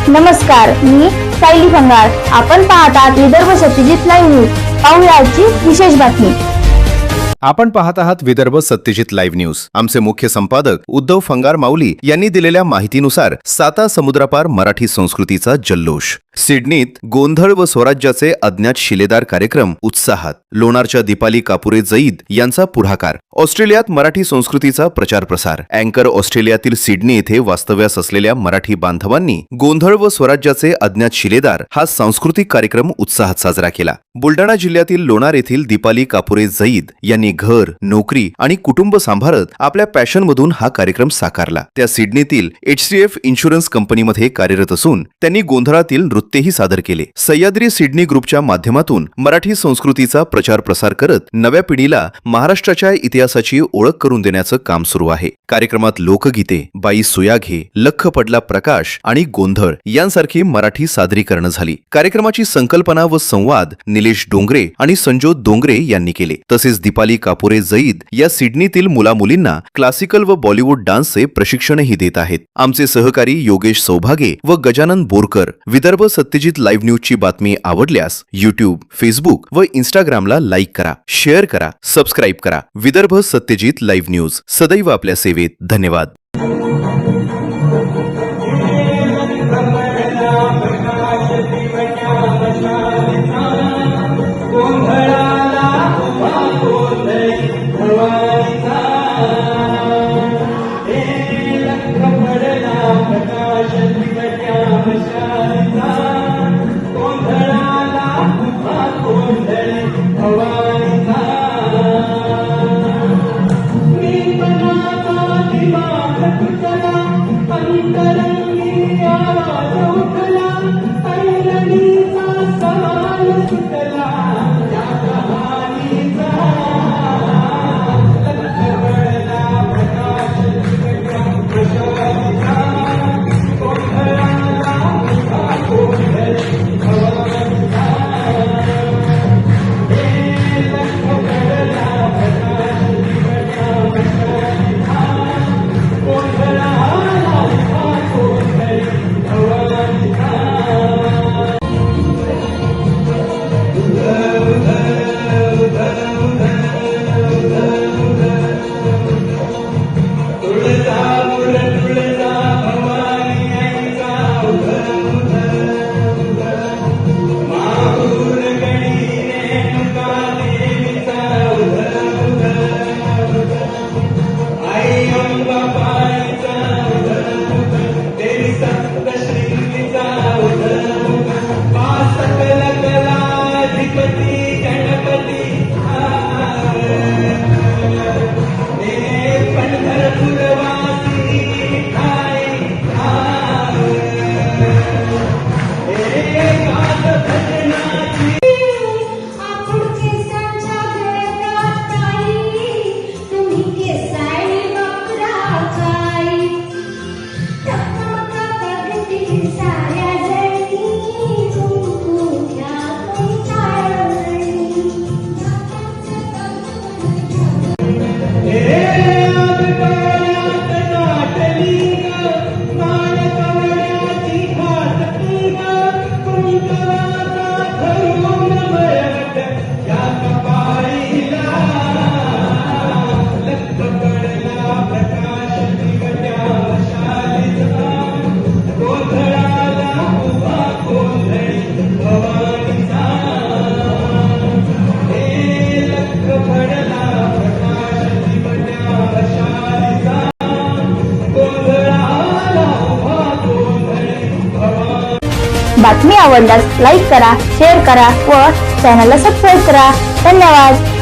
नमस्कार, मी सायली फंगार. आपण पाहत आहात विदर्भ सत्यजित लाईव्ह न्यूज. पाहूया आजची विशेष बातमी. आपण पाहत आहात विदर्भ सत्यजित लाईव्ह न्यूज. आमचे मुख्य संपादक उद्धव फंगार माऊली यांनी दिलेल्या माहितीनुसार साता समुद्रापार मराठी संस्कृतीचा जल्लोष. सिडनीत गोंधळ व स्वराज्याचे अज्ञात शिलेदार कार्यक्रम उत्साहात. लोणारच्या दीपाली कापुरे जईद यांचा पुढाकार. ऑस्ट्रेलियात मराठी संस्कृतीचा प्रचार प्रसार. अँकर ऑस्ट्रेलियातील सिडनी येथे वास्तव्यास असलेल्या मराठी बांधवांनी गोंधळ व स्वराज्याचे अज्ञात शिलेदार हा सांस्कृतिक कार्यक्रम उत्साहात साजरा केला. बुलढाणा जिल्ह्यातील लोणार येथील दीपाली कापुरे जईद यांनी घर, नोकरी आणि कुटुंब सांभाळत आपल्या पॅशनमधून हा कार्यक्रम साकारला. त्या सिडनीतील HCF इन्शुरन्स कंपनीमध्ये कार्यरत असून त्यांनी गोंधळातील नृत्यही सादर केले. सह्याद्री सिडनी ग्रुपच्या माध्यमातून मराठी संस्कृतीचा प्रचार प्रसार करत नव्या पिढीला महाराष्ट्राच्या इतिहासाची ओळख करून देण्याचं काम सुरू आहे. कार्यक्रमात लोकगीते, बाई सुयाघे, लख पडला प्रकाश आणि गोंधळ यांसारखी मराठी सादरीकरण झाली. कार्यक्रमाची संकल्पना व संवाद निलेश डोंगरे आणि संजोत डोंगरे यांनी केले. तसेच दीपाली कापुरे जईद या सिडनीतील मुलामुलींना क्लासिकल व बॉलिवूड डान्सचे प्रशिक्षणही देत आहेत. आमचे सहकारी योगेश सौभागे व गजानन बोरकर. विदर्भ सत्यजित लाईव्ह न्यूजची बातमी आवडल्यास YouTube, Facebook व Instagramला लाईक करा, शेअर करा, सबस्क्राईब करा. विदर्भ सत्यजित लाईव्ह न्यूज सदैव आपल्या सेवेत. धन्यवाद. बातमी आवडल्यास लाईक करा, शेअर करा व चॅनलला सबस्क्राईब करा. धन्यवाद.